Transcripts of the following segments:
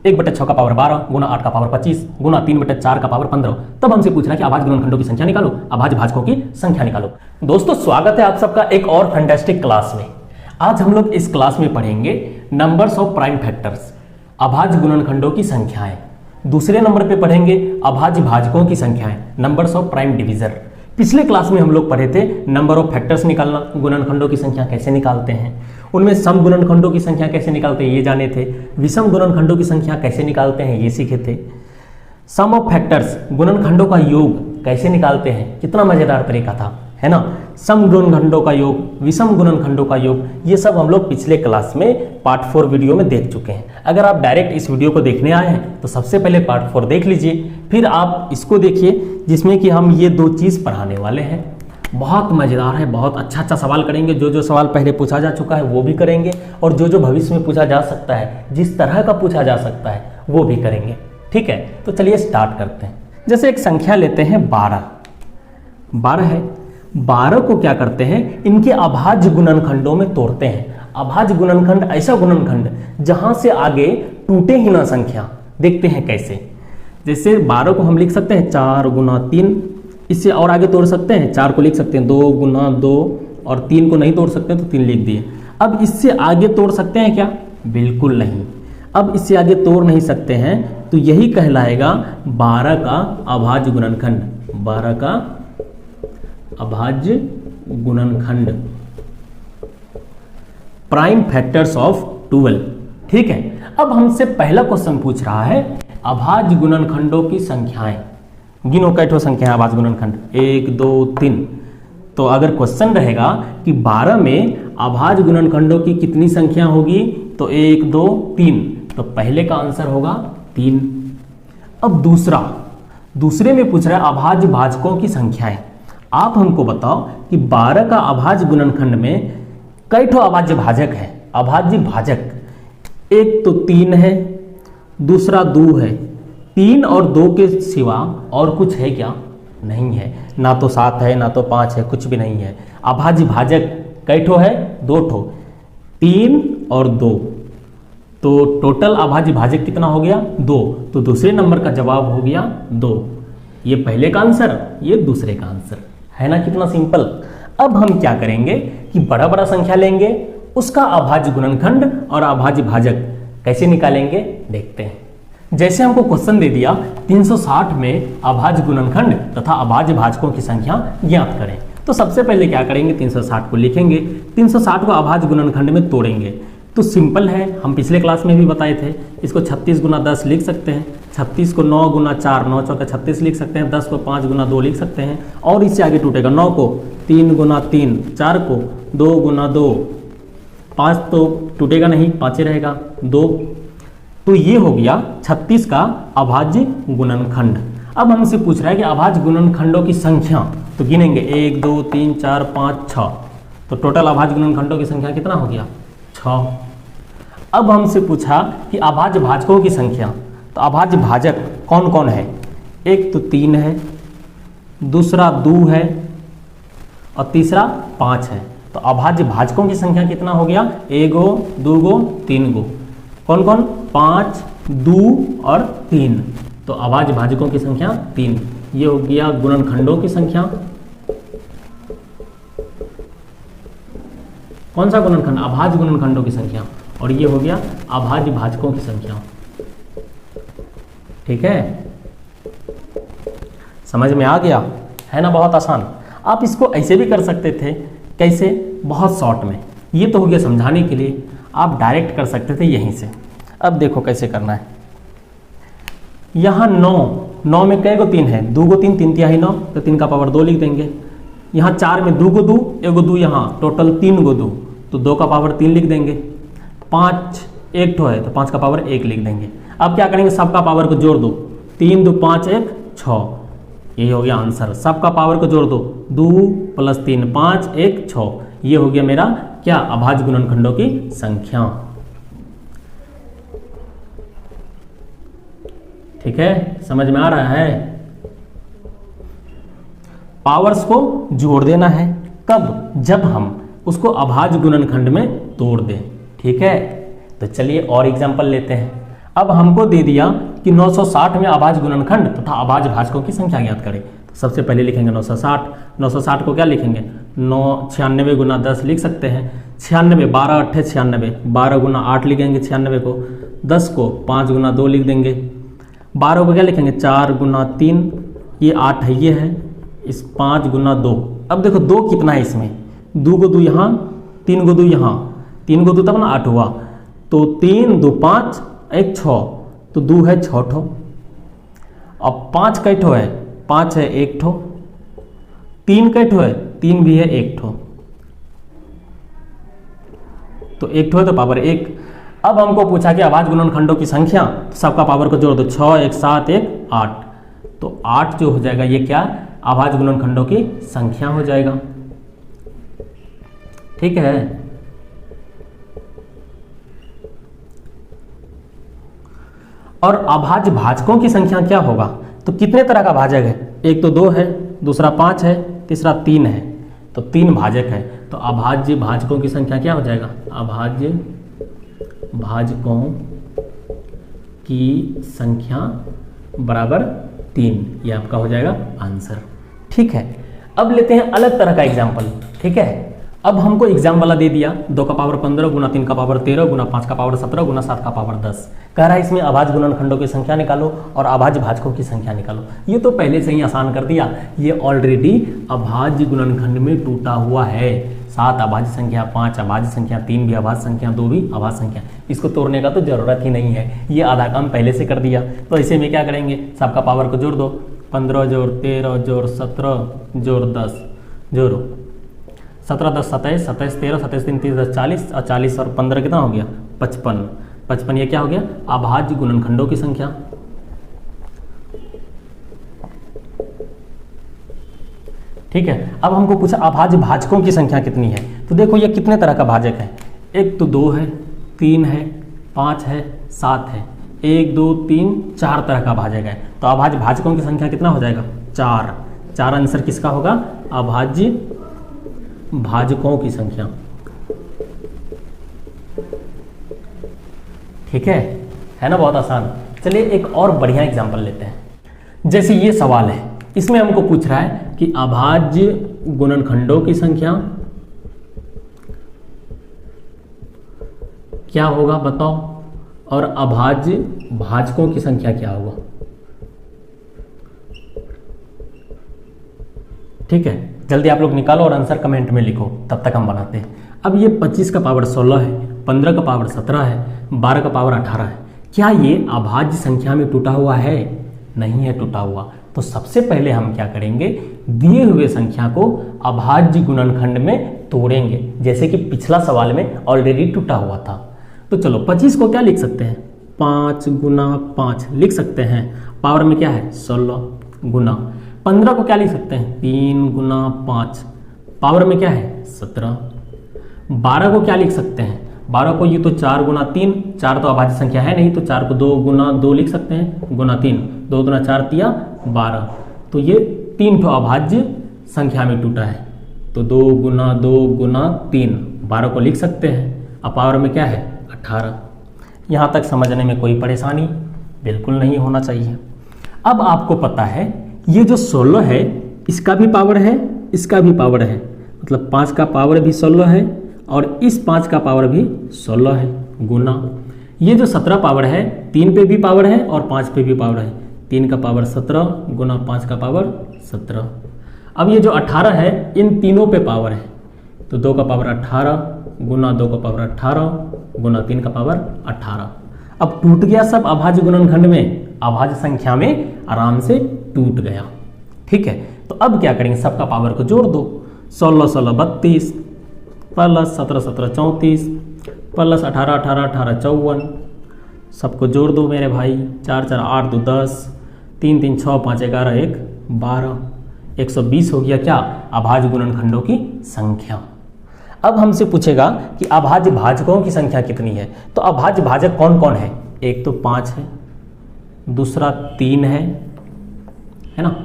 1/6 का पावर 12 गुना 8 का पावर 25 गुना 3/4 का पावर 15। तब हमसे पूछ रहा है कि अभाज्य गुणनखंडों की संख्या निकालो, अभाज्य भाजकों की संख्या निकालो। दोस्तों स्वागत है आप सबका एक और फैंटास्टिक क्लास में। आज हम लोग इस क्लास में पढ़ेंगे नंबर्स ऑफ प्राइम फैक्टर्स, अभाज्य गुणनखंडों की संख्याएं। दूसरे नंबर पे पढ़ेंगे अभाज्य भाजकों की संख्याएं, नंबर्स ऑफ प्राइम डिविजर। पिछले क्लास में हम लोग पढ़े थे नंबर ऑफ फैक्टर्स निकालना, गुणनखंडों की संख्या कैसे निकालते हैं, उनमें सम गुणनखंडों की संख्या कैसे निकालते हैं ये जाने थे, विषम गुणनखंडों की संख्या कैसे निकालते हैं ये सीखे थे, सम ऑफ फैक्टर्स गुणनखंडों का योग कैसे निकालते हैं, कितना मजेदार तरीका था, है ना। सम गुणनखंडों का योग, विषम गुणनखंडों का योग, ये सब हम लोग पिछले क्लास में पार्ट 4 वीडियो में देख चुके हैं। अगर आप डायरेक्ट इस वीडियो को देखने आए हैं तो सबसे पहले पार्ट 4 देख लीजिए, फिर आप इसको देखिए जिसमें कि हम ये दो चीज़ पढ़ाने वाले हैं। बहुत मज़ेदार है, बहुत अच्छा सवाल करेंगे। जो सवाल पहले पूछा जा चुका है वो भी करेंगे, और जो भविष्य में पूछा जा सकता है, जिस तरह का पूछा जा सकता है वो भी करेंगे। ठीक है, तो चलिए स्टार्ट करते हैं। जैसे एक संख्या लेते हैं 12 है। 12 को क्या करते हैं, इनके अभाज्य गुणनखंडों में तोड़ते हैं। अभाज्य गुणनखंड ऐसा गुणनखंड जहां से आगे टूटे ही ना संख्या। देखते हैं कैसे। जैसे 12 को हम लिख सकते हैं 4 गुना 3, इससे और आगे तोड़ सकते हैं। 4 को लिख सकते हैं 2 गुना 2, और 3 को नहीं तोड़ सकते तो 3 लिख दिए। अब इससे आगे तोड़ सकते हैं क्या? बिल्कुल नहीं। अब इससे आगे तोड़ नहीं सकते हैं, तो यही कहलाएगा 12 का अभाज्य गुणनखंड। 12 का अभाज्य गुणनखंड, प्राइम फैक्टर्स ऑफ 12। ठीक है, अब हमसे पहला क्वेश्चन पूछ रहा है अभाज्य गुणनखंडों की संख्याएं। गिनो कैठो संख्या अभाज्य गुणनखंड, 1 2 3। तो अगर क्वेश्चन रहेगा कि 12 में अभाज्य गुणनखंडों की कितनी संख्या होगी, तो 1 2 3, तो पहले का आंसर होगा 3। अब दूसरे में पूछ रहा है अभाज्य भाजकों की संख्याएं। आप हमको बताओ कि 12 का अभाज्य गुणनखंड में कैठो अभाज्य भाजक है। अभाज्य भाजक, एक तो 3 है, दूसरा 2 है। 3 और 2 के सिवा और कुछ है क्या? नहीं है। ना तो 7 है, ना तो 5 है, कुछ भी नहीं है। अभाज्य भाजक कैठो है? 2 ठो, 3 और 2, तो टोटल अभाज्य भाजक कितना हो गया? 2। तो दूसरे नंबर का जवाब हो गया 2। ये पहले का आंसर, ये दूसरे का आंसर, है ना। कितना सिंपल। अब हम क्या करेंगे कि बड़ा संख्या लेंगे, उसका अभाज्य गुणनखंड और अभाज्य भाजक कैसे निकालेंगे देखते हैं। जैसे हमको क्वेश्चन दे दिया 360 में अभाज्य गुणनखंड तथा अभाज्य भाजकों की संख्या ज्ञात करें, तो सबसे पहले क्या करेंगे, 360 को लिखेंगे। 360 को अभाज्य गुणनखंड में तोड़ेंगे। तो सिंपल है, हम पिछले क्लास में भी बताए थे। इसको 36 गुना 10 लिख सकते हैं, 36 को 9 गुना 4, 9 चौका 36 लिख सकते हैं, 10 को 5 गुना 2 लिख सकते हैं, और इससे आगे टूटेगा 9 को 3 गुना 3, 4 को 2 गुना 2, 5 तो टूटेगा नहीं, 5 ही रहेगा 2। तो ये हो गया 36 का अभाज्य गुणनखंड। अब हमसे पूछ रहा है कि अभाज्य गुणनखंडों की संख्या, तो गिनेंगे 1 2 3 4 5 6, तो टोटल अभाज्य गुणनखंडों की संख्या कितना हो गया? 6। अब हमसे पूछा कि अभाज्य भाजकों की संख्या, तो अभाज्य भाजक कौन कौन है? एक तो 3 है, दूसरा 2 है, और तीसरा 5 है। तो अभाज्य भाजकों की संख्या कितना हो गया? 1 गो 2 गो 3 गो। कौन कौन? 5 2 और 3। तो अभाज्य भाजकों की संख्या 3। ये हो गया गुणनखंडों की संख्या। कौन सा गुणनखंड? अभाज्य गुणनखंडों की संख्या। और ये हो गया अभाज्य भाजकों की संख्या। ठीक है, समझ में आ गया, है ना। बहुत आसान। आप इसको ऐसे भी कर सकते थे। कैसे? बहुत शॉर्ट में। ये तो हो गया समझाने के लिए, आप डायरेक्ट कर सकते थे यहीं से। अब देखो कैसे करना है। यहाँ 9 में कै गो 3 है? 2 गो 3, 3 तिहाई 9, तो 3 का पावर 2 लिख देंगे। यहाँ 4 में 2 गो 2, 1 गो 2, यहाँ टोटल 3 गो 2, तो 2 का पावर 3 लिख देंगे। 5 एक ठो है, तो 5 का पावर 1 लिख देंगे। अब क्या करेंगे, सबका पावर को जोड़ दो। 3 2 5 1 6, ये हो गया आंसर। सबका पावर को जोड़ दो, 2 + 3 5 1 6। ये हो गया मेरा क्या? अभाज्य गुणनखंडों की संख्या। ठीक है, समझ में आ रहा है। पावर्स को जोड़ देना है। कब? जब हम उसको अभाज्य गुणनखंड में तोड़ दें। ठीक है, तो चलिए और एग्जांपल लेते हैं। अब हमको दे दिया कि 960 में अभाज्य गुणनखंड तथा अभाज्य भाजकों की संख्या ज्ञात करें। तो सबसे पहले लिखेंगे 960। 960 को क्या लिखेंगे? 96 गुना 10 लिख सकते हैं। 96 12 अट्ठे 96, 12 गुना 8 लिखेंगे 96 को, 10 को 5 गुना 2 लिख देंगे, 12 को क्या लिखेंगे? 4 गुना 3, ये 8 है, ये है, इस 5 गुना 2। अब देखो 2 कितना है इसमें? 2 को 2 यहाँ, 3 को 2 यहाँ, 3 को 2 तब ना 8 हुआ, तो 3 2 5 1 6, तो 2 है 6 ठो। अब 5 कै ठो है? 5 है 1 ठो। 3 कै ठो है? 3 भी है 1 ठो, तो 1 ठो है तो पावर 1। अब हमको पूछा कि अभाज्य गुणनखंडों की संख्या, सबका पावर को जोड़ दो, 6 1 7 1 8, तो 8 जो हो जाएगा ये क्या? अभाज्य गुणनखंडों की संख्या हो जाएगा। ठीक है। और अभाज्य भाजकों की संख्या क्या होगा? तो कितने तरह का भाजक है? एक तो 2 है, दूसरा 5 है, तीसरा 3 है, तो 3 भाजक है। तो अभाज्य भाजकों की संख्या क्या हो जाएगा? अभाज्य भाजकों की संख्या बराबर 3, ये आपका हो जाएगा आंसर। ठीक है। अब लेते हैं अलग तरह का एग्जाम्पल। ठीक है। अब हमको एग्जाम वाला दे दिया 2 का पावर 15 गुना 3 का पावर 13 गुना 5 का पावर 17 गुना 7 का पावर 10। कह रहा है इसमें अभाज्य गुणनखंडों की संख्या निकालो और अभाज्य भाजकों की संख्या निकालो। ये तो पहले से ही आसान कर दिया, ये ऑलरेडी अभाज्य गुणनखंड में टूटा हुआ है। 7 अभाज्य संख्या, 5 अभाज्य संख्या, 3 भी अभाज्य संख्या, 2 भी अभाज्य संख्या, इसको तोड़ने का तो जरूरत ही नहीं है, ये आधा काम पहले से कर दिया। तो ऐसे में क्या करेंगे? सबका पावर को जोड़ दो, 15 जोड़ 13 जोड़ 17 जोड़ 10 जोड़ो, 17 10 27, 27 13, 27 3 30 10 40, और 40 और 15 कितना हो गया? 55। 55 ये क्या हो गया? अभाज्य गुणनखंडों की संख्या। ठीक है। अब हमको पूछा अभाज्य भाजकों की संख्या कितनी है। तो देखो ये कितने तरह का भाजक है? एक तो 2 है, 3 है, 5 है, 7 है, 1 2 3 4 तरह का भाजक है। तो अभाज्य भाजकों की संख्या कितना हो जाएगा? 4। 4 आंसर किसका होगा? अभाज्य भाजकों की संख्या। ठीक है ना? बहुत आसान। चलिए एक और बढ़िया एग्जांपल लेते हैं। जैसे ये सवाल है, इसमें हमको पूछ रहा है कि अभाज्य गुणनखंडों की संख्या क्या होगा बताओ, और अभाज्य भाजकों की संख्या क्या होगा। ठीक है, जल्दी आप लोग निकालो और आंसर कमेंट में लिखो, तब तक हम बनाते हैं। अब ये 25 का पावर 16 है, 15 का पावर 17 है, 12 का पावर 18 है। क्या ये अभाज्य संख्या में टूटा हुआ है? नहीं है टूटा हुआ। तो सबसे पहले हम क्या करेंगे? दिए हुए संख्या को अभाज्य गुणनखंड में तोड़ेंगे, जैसे कि पिछला सवाल में ऑलरेडी टूटा हुआ था। तो चलो 25 को क्या लिख सकते हैं? 5 गुना 5 लिख सकते हैं, पावर में क्या है? 16 गुना। 15 को क्या लिख सकते हैं? 3 गुना 5, पावर में क्या है? 17। 12 को क्या लिख सकते हैं? 12 को ये तो 4 गुना 3, 4 तो अभाज्य संख्या है नहीं, तो 4 को 2 गुना 2 लिख सकते हैं, गुना 3, 2 गुना 4 तिया 12। तो ये 3 तो अभाज्य संख्या में टूटा है, तो 2 गुना 3, 12 को लिख सकते हैं। अब पावर में क्या है? 18। यहाँ तक समझने में कोई परेशानी बिल्कुल नहीं होना चाहिए। अब आपको पता है ये जो 16 है, इसका भी पावर है, इसका भी पावर है, मतलब 5 का पावर भी 16 है और इस 5 का पावर भी 16 है, गुना ये जो 17 पावर है, 3 पे भी पावर है और 5 पे भी पावर है, 3 का पावर 17 गुना 5 का पावर 17। अब ये जो 18 है, इन तीनों पे पावर है, तो 2 का पावर 18 गुना 2 का पावर 18 गुना 3 का पावर 18। अब टूट गया सब अभाज्य गुणनखंड में, अभाज्य संख्या में आराम से टूट गया। ठीक है, तो अब क्या करेंगे? सबका पावर को जोड़ दो, 16 16 32 प्लस 17 17 34 प्लस 18 18 18 54, सबको जोड़ दो मेरे भाई, 4 4 8 2 10, 3 3 6 5 11 1 12, 120 हो गया क्या? अभाज्य गुणनखंडों की संख्या। अब हमसे पूछेगा कि अभाज्य भाजकों की संख्या कितनी है। तो अभाज्य भाजक कौन कौन है? एक तो 5 है, दूसरा 3 है ना,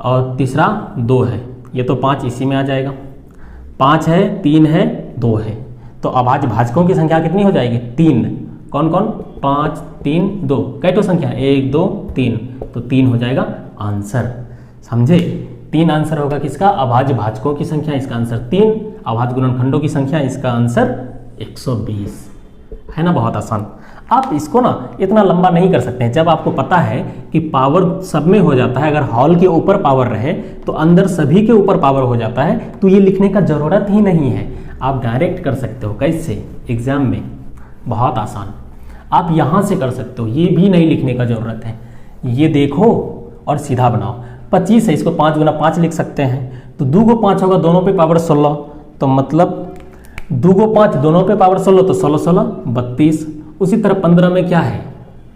और तीसरा 2 है। ये तो 5 इसी में आ जाएगा, 5 है, 3 है, 2 है। तो अभाज्य भाजकों की संख्या कितनी हो जाएगी? 3। कौन कौन? 5 3 2 कैटो संख्या 1 2 3, तो 3 हो जाएगा आंसर। समझे? 3 आंसर होगा किसका? अभाज्य भाजकों की संख्या, इसका आंसर 3। अभाज्य गुणनखंडों की संख्या, इसका आंसर 120। है ना, बहुत आसान। आप इसको ना इतना लंबा नहीं कर सकते हैं। जब आपको पता है कि पावर सब में हो जाता है, अगर हॉल के ऊपर पावर रहे तो अंदर सभी के ऊपर पावर हो जाता है, तो ये लिखने का जरूरत ही नहीं है। आप डायरेक्ट कर सकते हो। कैसे? एग्जाम में बहुत आसान, आप यहां से कर सकते हो, ये भी नहीं लिखने का जरूरत है। ये देखो और सीधा बनाओ। 25 है, इसको 5 गुना 5 लिख सकते हैं, तो 2 को 5 होगा, दोनों पे पावर 16, तो मतलब 2 को 5 दोनों पे पावर 16, तो 16 16 32। उसी तरह 15 में क्या है?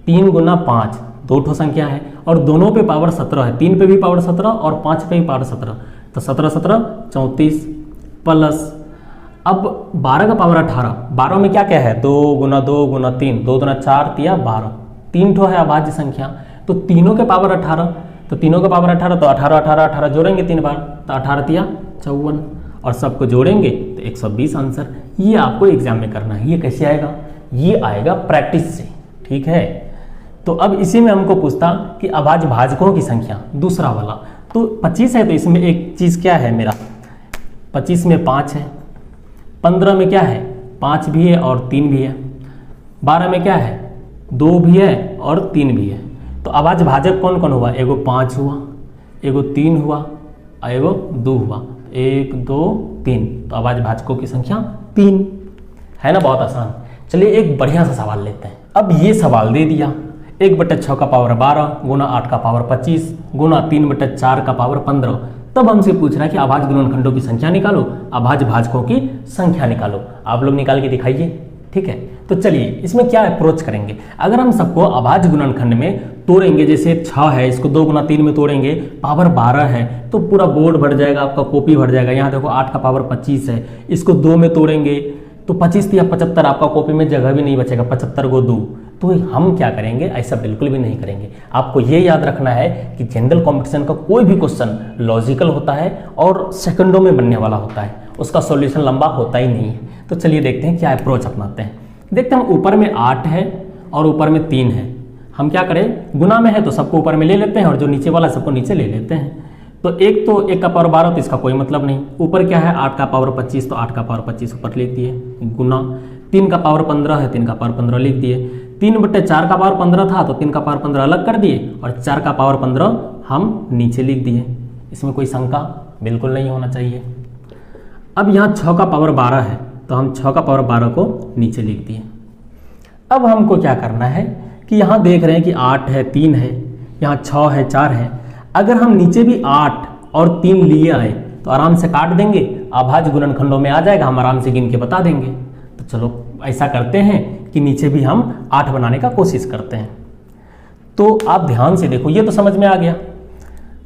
3 गुना 5, 2 ठो संख्या है और दोनों पे पावर 17 है, 3 पे भी पावर 17 और 5 पे भी पावर 17, तो 17 17 34 प्लस अब 12 का पावर 18। 12 में क्या क्या है? 2 गुना 2 गुना 3, 2 गुना 4 तिया 12, 3 ठो है अभाज्य संख्या, तो तीनों के पावर 18, तो तीनों का पावर 18, तो 18 18 18 जोड़ेंगे 3 बार, तो 18 तिया 54 और सबको जोड़ेंगे तो 120 आंसर। ये आपको एग्जाम में करना है। ये कैसे आएगा? ये आएगा प्रैक्टिस से। ठीक है, तो अब इसी में हमको पूछता कि अभाज्य भाजकों की संख्या, दूसरा वाला, तो 25 है, तो इसमें एक चीज क्या है मेरा? 25 में 5 है, 15 में क्या है? 5 भी है और 3 भी है, 12 में क्या है? 2 भी है और 3 भी है। तो अभाज्य भाजक कौन कौन हुआ? एगो 5 हुआ, एगो 3 हुआ और एगो 2 हुआ, 1 2 3, तो अभाज्य भाजकों की संख्या 3। है ना, बहुत आसान। चलिए एक बढ़िया सा सवाल लेते हैं। अब ये सवाल दे दिया 1/6 का पावर 12 गुना 8 का पावर 25 गुना 3/4 का पावर 15। तब हमसे पूछ रहा है कि अभाज्य गुणनखंडों की संख्या निकालो, अभाज्य भाजकों की संख्या निकालो। आप लोग निकाल के दिखाइए। ठीक है, तो चलिए इसमें क्या अप्रोच करेंगे। अगर हम सबको अभाज्य गुणनखंड में तोड़ेंगे, जैसे 6 है, इसको 2 गुना 3 में तोड़ेंगे, पावर 12 है, तो पूरा बोर्ड भर जाएगा, आपका कॉपी भर जाएगा। यहाँ देखो 8 का पावर 25 है, इसको 2 में तोड़ेंगे तो 25 या 75, आपका कॉपी में जगह भी नहीं बचेगा, 75 को 2। तो हम क्या करेंगे? ऐसा बिल्कुल भी नहीं करेंगे। आपको ये याद रखना है कि जनरल कंपटीशन का कोई भी क्वेश्चन लॉजिकल होता है और सेकंडों में बनने वाला होता है, उसका सॉल्यूशन लंबा होता ही नहीं है। तो चलिए देखते हैं क्या अप्रोच अपनाते हैं। देखते हैं, ऊपर में 8 है और ऊपर में 3 है, हम क्या करें? गुना में है तो सबको ऊपर में ले लेते हैं और जो नीचे वाला सबको नीचे ले लेते हैं। तो 1 का पावर 12, तो इसका कोई मतलब नहीं। ऊपर क्या है? 8 का पावर 25, तो 8 का पावर 25 ऊपर लिख दिए, गुना 3 का पावर 15 है, 3 का पावर 15 लिख दिए। 3/4 का पावर 15 था, तो 3 का पावर 15 अलग कर दिए और 4 का पावर 15 हम नीचे लिख दिए। इसमें कोई शंका बिल्कुल नहीं होना चाहिए। अब यहाँ 6 का पावर 12 है, तो हम 6 का पावर 12 को नीचे लिख दिए। अब हमको क्या करना है कि यहाँ देख रहे हैं कि 8 है, 3 है, यहाँ 6 है, 4 है। अगर हम नीचे भी 8 और 3 लिए आए तो आराम से काट देंगे, अभाज्य गुणनखंडों में आ जाएगा, हम आराम से गिन के बता देंगे। तो चलो ऐसा करते हैं कि नीचे भी हम 8 बनाने का कोशिश करते हैं। तो आप ध्यान से देखो, ये तो समझ में आ गया।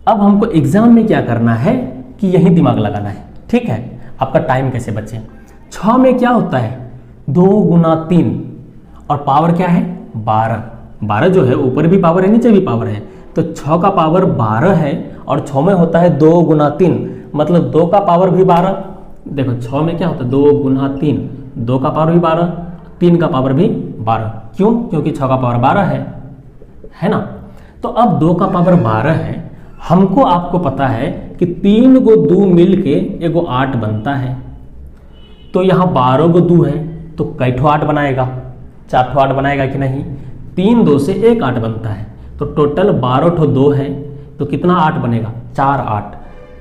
अब हमको एग्जाम में क्या करना है कि यही दिमाग लगाना है। ठीक है, आपका टाइम कैसे बचे। 6 में क्या होता है? 2 गुना 3 और पावर क्या है? 12। 12 जो है ऊपर भी पावर है, नीचे भी पावर है, तो 6 का पावर 12 है और 6 में होता है 2 गुना 3, मतलब 2 का पावर भी 12। देखो 6 में क्या होता है? 2 गुना 3, 2 का पावर भी 12, 3 का पावर भी 12। क्यों? क्योंकि 6 का पावर 12 है ना। तो अब 2 का पावर 12 है, हमको आपको पता है कि 3 को 2 मिल के एगो 8 बनता है, तो यहाँ 12 को 2 है, तो कई ठो 8 बनाएगा? 4 ठो 8 बनाएगा कि नहीं? 3 2 से 1 8 बनता है, तो टोटल 12 ठो 2 है, तो कितना 8 बनेगा? 4 8।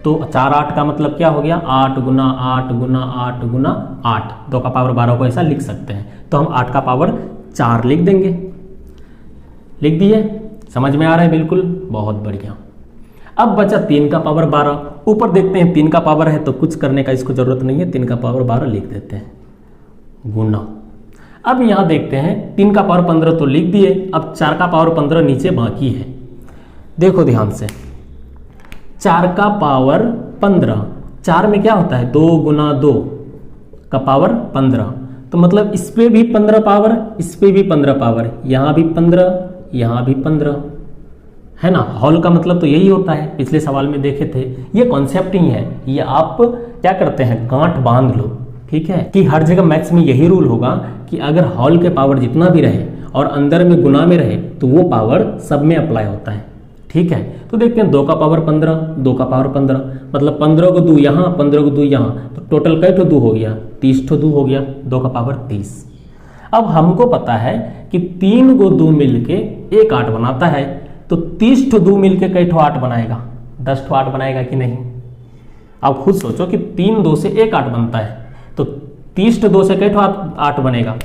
तो 4 8 का मतलब क्या हो गया? 8 गुना 8 गुना 8 गुना 8। 2 का पावर 12 को ऐसा लिख सकते हैं, तो हम 8 का पावर 4 लिख देंगे। लिख दिए? समझ में आ रहा है? बिल्कुल, बहुत बढ़िया। अब बचा 3 का पावर 12। ऊपर देखते हैं 3 का पावर है तो कुछ करने का इसको जरूरत नहीं है, 3 का पावर 12 लिख देते हैं, गुना। अब यहां देखते हैं 3 का पावर 15 तो लिख दिए, अब 4 का पावर 15 नीचे बाकी है। देखो ध्यान से, 4 का पावर 15, 4 में क्या होता है? 2 गुना 2 का पावर 15, तो मतलब इस पे भी 15 पावर, इस पे भी 15 पावर, यहां भी 15, यहां भी 15, है ना। हॉल का मतलब तो यही होता है, पिछले सवाल में देखे थे। ये कॉन्सेप्ट ही है, ये आप क्या करते हैं? गांठ बांध लो। ठीक है, कि हर जगह मैथ्स में यही रूल होगा कि अगर हॉल के पावर जितना भी रहे और अंदर में गुना में रहे तो वो पावर सब में अप्लाई होता है। ठीक है, तो देखते हैं 2 का पावर 15, 2 का पावर 15 मतलब 15 को 2 यहाँ, 15 को 2 यहाँ, तो टोटल कई ठो 2 हो गया, 30 ठो 2 हो गया, 2 का पावर 30। अब हमको पता है कि 3 को 2 मिलके एक 8 बनाता है, तो 30 ठो 2 मिलके कई ठो 8 बनाएगा, 10 ठो 8 बनाएगा कि नहीं। आप खुद सोचो कि 3 2 से एक 8 बनता है, तो 30 ठो 2 से कई ठो 8 बनेगा,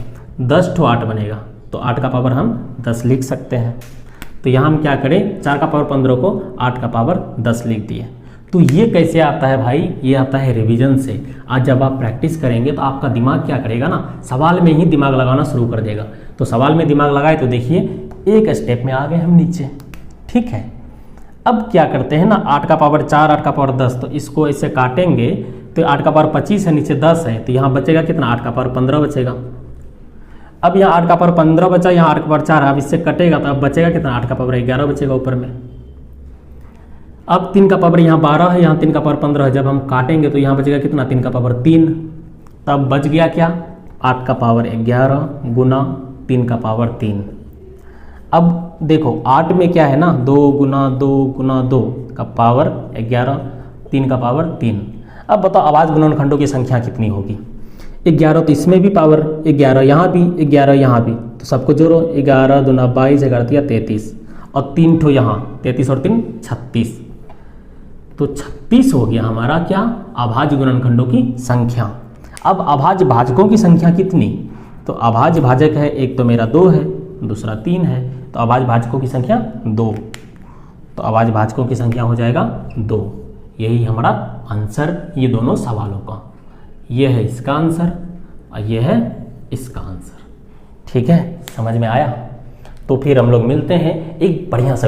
10 ठो 8 बनेगा, तो 8 का पावर हम 10 लिख सकते हैं। तो यहाँ हम क्या करें, 4 का पावर 15 को 8 का पावर 10 लिख दिए। तो ये कैसे आता है भाई, ये आता है रिवीजन से। आज जब आप प्रैक्टिस करेंगे तो आपका दिमाग क्या करेगा ना, सवाल में ही दिमाग लगाना शुरू कर देगा। तो सवाल में दिमाग लगाए तो देखिए एक स्टेप में आ गए हम नीचे। ठीक है, अब क्या करते हैं ना, 8 का पावर 4, 8 का पावर 10, तो इसको ऐसे काटेंगे तो 8 का पावर 25 है, नीचे 10 है, तो यहाँ बचेगा कितना, 8 का पावर 15 बचेगा। अब यहाँ 8 का पावर 15 बचा, यहाँ 8 का पावर 4 है, अब इससे कटेगा तो अब बचेगा कितना, 8 का पावर 11 बचेगा ऊपर में। अब 3 का पावर यहाँ 12 है, यहाँ 3 का पावर 15 है, जब हम काटेंगे तो यहाँ बचेगा कितना, 3 का पावर 3, तब बच गया क्या, 8 का पावर 11 गुना 3 का पावर 3। अब देखो 8 में क्या है ना, 2 गुना 2 गुना 2 का पावर 11, 3 का पावर 3। अब बताओ आवाज गुणनखंडों की संख्या कितनी होगी, 11, तो इसमें भी पावर 11, यहाँ भी 11, यहाँ भी, तो सबको जोड़ो, 11 दूना 22, 11 33, और 3 ठो यहाँ, 33 और 3 36, तो 36 हो गया हमारा क्या, अभाज्य गुणनखंडों की संख्या। अब अभाज्य भाजकों की संख्या कितनी, तो अभाज्य भाजक है, एक तो मेरा 2 है, दूसरा 3 है, तो अभाज्य भाजकों की संख्या 2, तो अभाज्य भाजकों की संख्या हो जाएगा 2। यही हमारा आंसर ये दोनों सवालों का, ये है इसका आंसर और ये है इसका आंसर। ठीक है, समझ में आया। तो फिर हम लोग मिलते हैं एक बढ़िया सा